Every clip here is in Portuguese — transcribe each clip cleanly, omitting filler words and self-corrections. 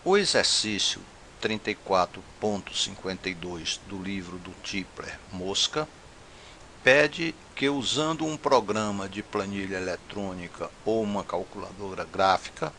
O exercício 34.52 do livro do Tipler Mosca pede que, usando um programa de planilha eletrônica ou uma calculadora gráfica,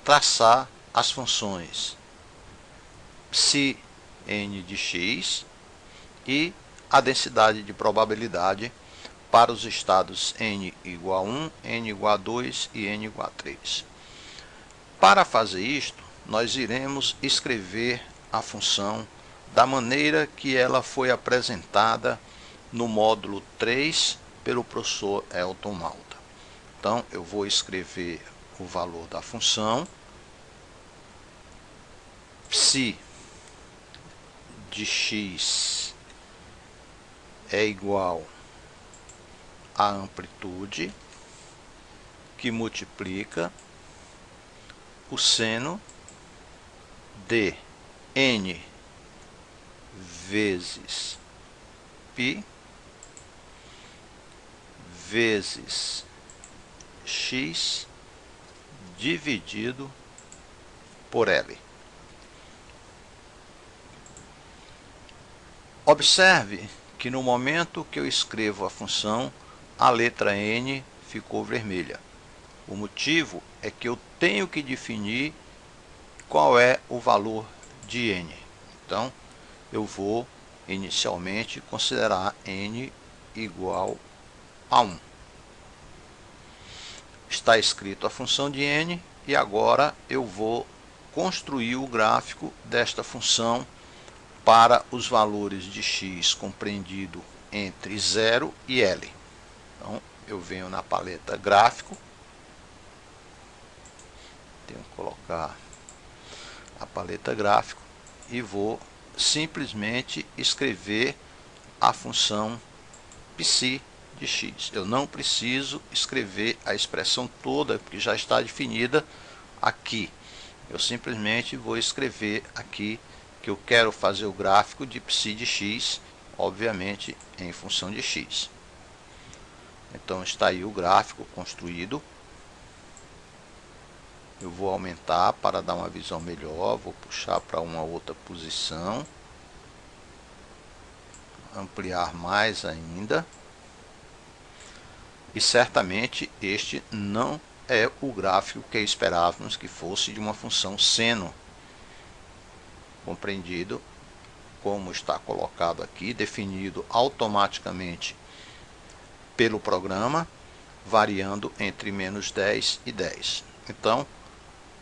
traçar as funções psi n de x e a densidade de probabilidade para os estados n igual a 1, n igual a 2 e n igual a 3. Para fazer isto, nós iremos escrever a função da maneira que ela foi apresentada no módulo 3 pelo professor Elton Malta. Então, eu vou escrever o valor da função psi de x é igual a amplitude que multiplica o seno de n vezes π vezes x dividido por L. Observe que no momento que eu escrevo a função, a letra n ficou vermelha. O motivo é que eu tenho que definir qual é o valor de n. Então, eu vou inicialmente considerar n igual a 1. Está escrito a função de n e agora eu vou construir o gráfico desta função para os valores de x compreendido entre 0 e L. Então, eu venho na paleta gráfico, tenho que colocar a paleta gráfico e vou simplesmente escrever a função psi de x. Eu não preciso escrever a expressão toda, porque já está definida aqui. Eu simplesmente vou escrever aqui que eu quero fazer o gráfico de psi de x, obviamente em função de x. Então está aí o gráfico construído. Eu vou aumentar para dar uma visão melhor, vou puxar para uma outra posição, ampliar mais ainda. E certamente este não é o gráfico que esperávamos que fosse de uma função seno, compreendido como está colocado aqui, definido automaticamente pelo programa, variando entre menos 10 e 10. Então,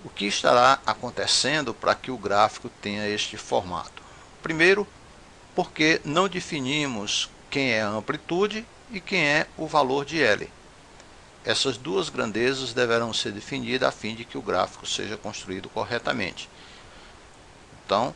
o que estará acontecendo para que o gráfico tenha este formato? Primeiro, porque não definimos quem é a amplitude e quem é o valor de L. Essas duas grandezas deverão ser definidas a fim de que o gráfico seja construído corretamente. Então,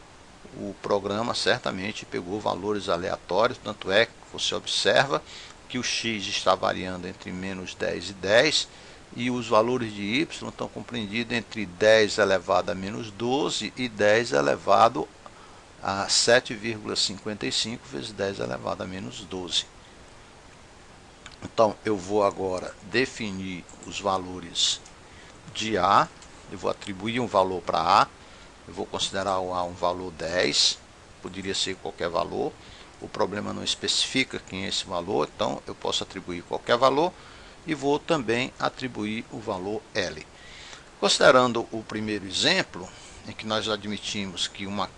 o programa certamente pegou valores aleatórios, tanto é que você observa que o x está variando entre menos 10 e 10, e os valores de y estão compreendidos entre 10 elevado a menos 12 e 10 elevado a 7,55 vezes 10 elevado a menos 12. Então, eu vou agora definir os valores de A, eu vou atribuir um valor para A, eu vou considerar o A um valor 10, poderia ser qualquer valor, o problema não especifica quem é esse valor, então eu posso atribuir qualquer valor e vou também atribuir o valor L. Considerando o primeiro exemplo, em que nós admitimos que uma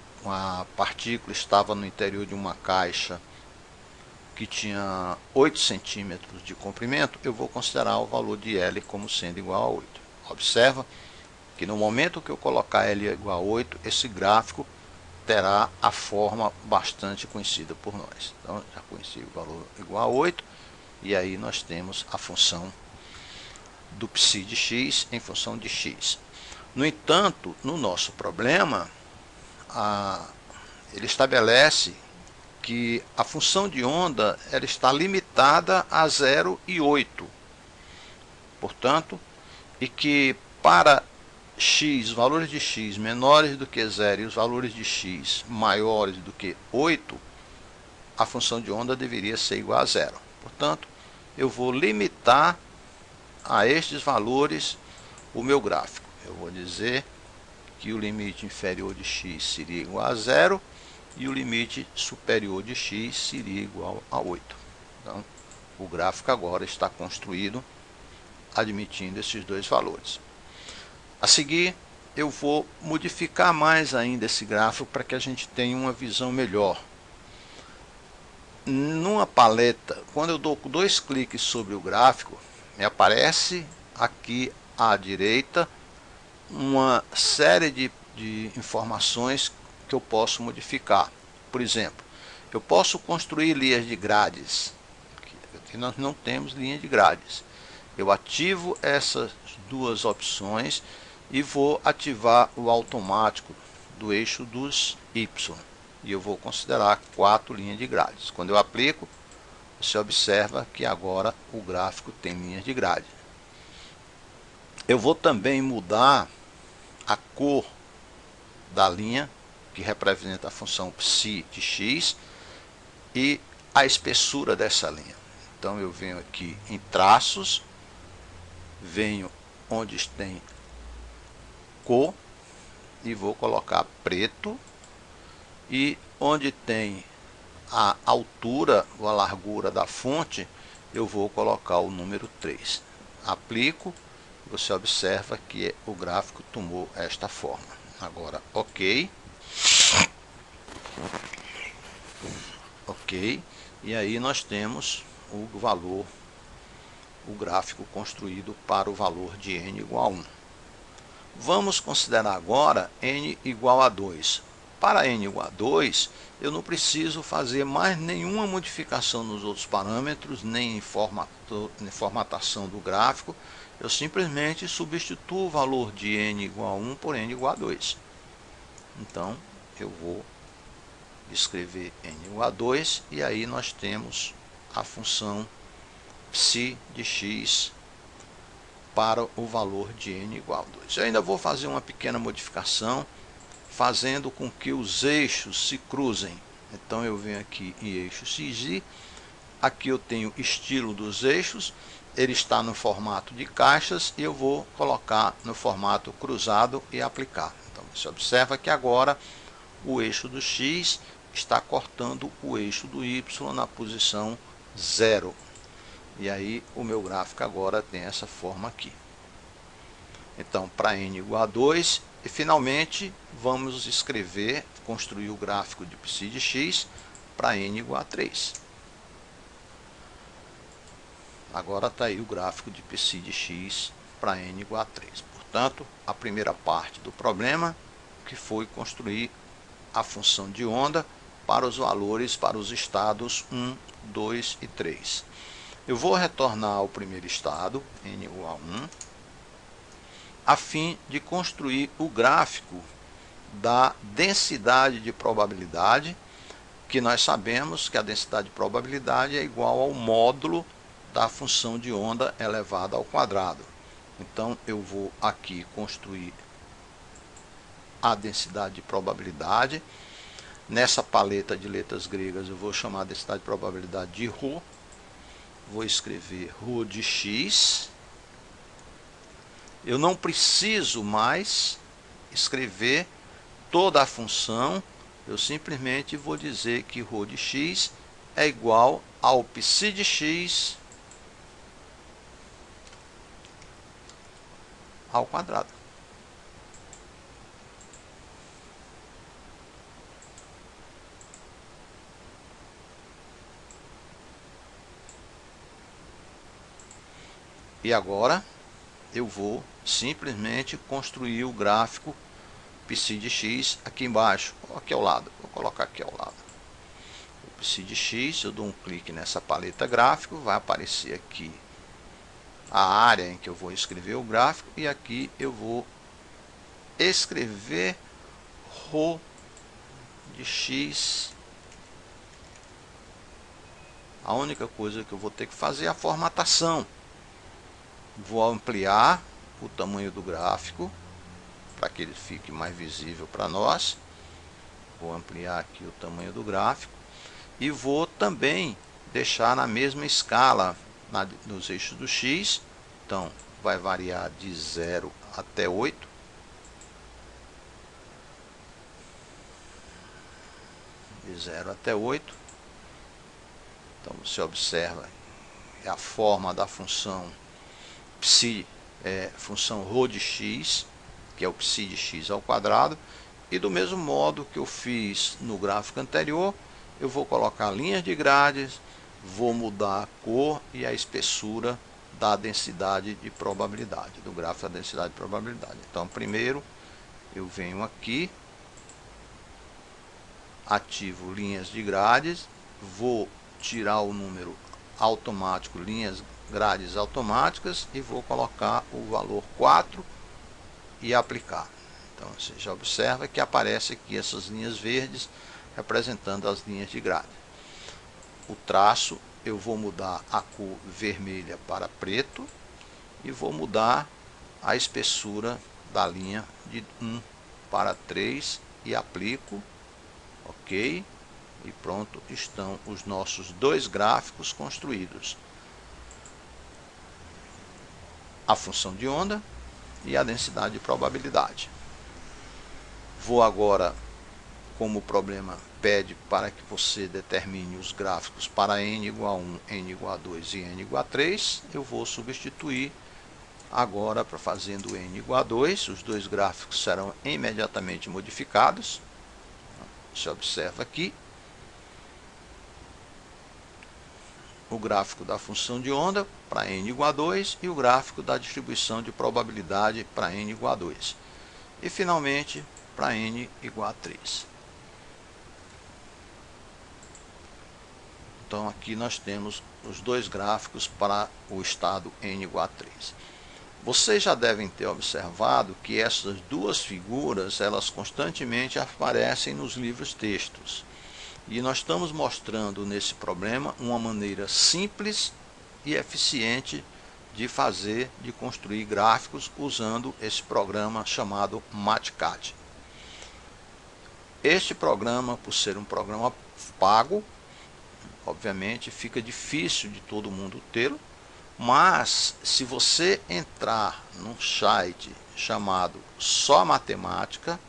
partícula estava no interior de uma caixa que tinha 8 centímetros de comprimento, eu vou considerar o valor de L como sendo igual a 8. Observa que no momento que eu colocar L igual a 8, esse gráfico terá a forma bastante conhecida por nós. Então, já conheci o valor igual a 8, e aí nós temos a função do psi de x em função de x. No entanto, no nosso problema, ele estabelece que a função de onda ela está limitada a 0 e 8. Portanto, e que para x, valores de x menores do que 0 e os valores de x maiores do que 8, a função de onda deveria ser igual a 0. Portanto, eu vou limitar a estes valores o meu gráfico. Eu vou dizer que o limite inferior de x seria igual a 0 e o limite superior de x seria igual a 8. Então, o gráfico agora está construído admitindo esses dois valores. A seguir, eu vou modificar mais ainda esse gráfico para que a gente tenha uma visão melhor. Numa paleta, quando eu dou 2 cliques sobre o gráfico, me aparece aqui à direita uma série de informações que eu posso modificar. Por exemplo, eu posso construir linhas de grades. Aqui nós não temos linha de grades. Eu ativo essas duas opções e vou ativar o automático do eixo dos Y. E eu vou considerar 4 linhas de grades. Quando eu aplico, você observa que agora o gráfico tem linhas de grade. Eu vou também mudar a cor da linha, que representa a função psi de x, e a espessura dessa linha. Então eu venho aqui em traços, venho onde tem cor e vou colocar preto, e onde tem a altura ou a largura da fonte eu vou colocar o número 3. Aplico, você observa que o gráfico tomou esta forma. Agora ok, e aí nós temos o valor, o gráfico construído para o valor de n igual a 1. Vamos considerar agora n igual a 2. Para n igual a 2, eu não preciso fazer mais nenhuma modificação nos outros parâmetros, nem em formatação do gráfico. Eu simplesmente substituo o valor de n igual a 1 por n igual a 2. Então, eu vou escrever n igual a 2, e aí nós temos a função psi de x para o valor de n igual a 2. Eu ainda vou fazer uma pequena modificação, fazendo com que os eixos se cruzem. Então eu venho aqui em eixo XY, aqui eu tenho estilo dos eixos, ele está no formato de caixas, e eu vou colocar no formato cruzado e aplicar. Então você observa que agora o eixo do X está cortando o eixo do Y na posição 0. E aí o meu gráfico agora tem essa forma aqui. Então, para n igual a 2, e finalmente vamos escrever, construir o gráfico de psi de x para n igual a 3. Agora está aí o gráfico de psi de x para n igual a 3. Portanto, a primeira parte do problema, que foi construir a função de onda para os valores, para os estados 1, 2 e 3. Eu vou retornar ao primeiro estado, n igual a 1, a fim de construir o gráfico da densidade de probabilidade, que nós sabemos que a densidade de probabilidade é igual ao módulo da função de onda elevada ao quadrado. Então, eu vou aqui construir a densidade de probabilidade. Nessa paleta de letras gregas, eu vou chamar a densidade de probabilidade de ρ. Vou escrever ρ de x. Eu não preciso mais escrever toda a função, eu simplesmente vou dizer que ρ de x é igual ao psi de x ao quadrado. E agora eu vou simplesmente construir o gráfico psi de x aqui embaixo, ou aqui ao lado. Vou colocar aqui ao lado. O psi de x, eu dou um clique nessa paleta gráfico, vai aparecer aqui a área em que eu vou escrever o gráfico, e aqui eu vou escrever ρ de x. A única coisa que eu vou ter que fazer é a formatação. Vou ampliar o tamanho do gráfico para que ele fique mais visível para nós. Vou ampliar aqui o tamanho do gráfico e vou também deixar na mesma escala nos eixos do x. Então vai variar de 0 até 8. 0 até 8. Então você observa a forma da função psi, função ρ de x, que é o psi de x ao quadrado. E do mesmo modo que eu fiz no gráfico anterior, eu vou colocar linhas de grades, vou mudar a cor e a espessura da densidade de probabilidade, do gráfico da densidade de probabilidade. Então, primeiro eu venho aqui, ativo linhas de grades, vou tirar o número automático, linhas grades automáticas, e vou colocar o valor 4 e aplicar. Então você já observa que aparece aqui essas linhas verdes representando as linhas de grade. O traço eu vou mudar a cor vermelha para preto e vou mudar a espessura da linha de 1 para 3 e aplico, ok, e pronto, estão os nossos dois gráficos construídos: a função de onda e a densidade de probabilidade. Vou agora, como o problema pede para que você determine os gráficos para n igual a 1, n igual a 2 e n igual a 3, eu vou substituir agora para fazendo n igual a 2, os dois gráficos serão imediatamente modificados. Você observa aqui o gráfico da função de onda para n igual a 2 e o gráfico da distribuição de probabilidade para n igual a 2. E finalmente para n igual a 3. Então aqui nós temos os dois gráficos para o estado n igual a 3. Vocês já devem ter observado que essas duas figuras, elas constantemente aparecem nos livros textos. E nós estamos mostrando nesse problema uma maneira simples e eficiente de construir gráficos usando esse programa chamado MatCAD. Este programa, por ser um programa pago, obviamente fica difícil de todo mundo tê-lo, mas se você entrar num site chamado Só Matemática,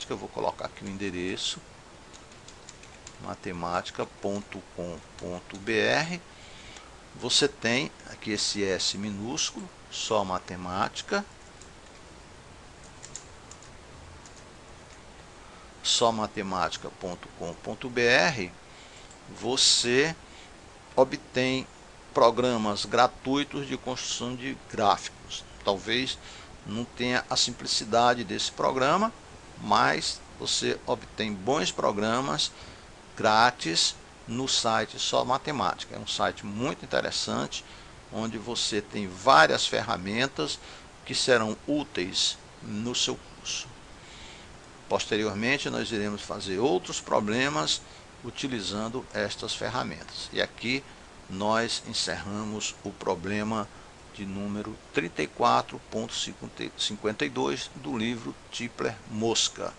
eu vou colocar aqui o endereço, matemática.com.br, você tem aqui esse S minúsculo, Só Matemática, somatemática.com.br, você obtém programas gratuitos de construção de gráficos. Talvez não tenha a simplicidade desse programa, mas você obtém bons programas grátis no site Só Matemática. É um site muito interessante, onde você tem várias ferramentas que serão úteis no seu curso. Posteriormente, nós iremos fazer outros problemas utilizando estas ferramentas. E aqui nós encerramos o problema de número 34.52 do livro Tipler Mosca.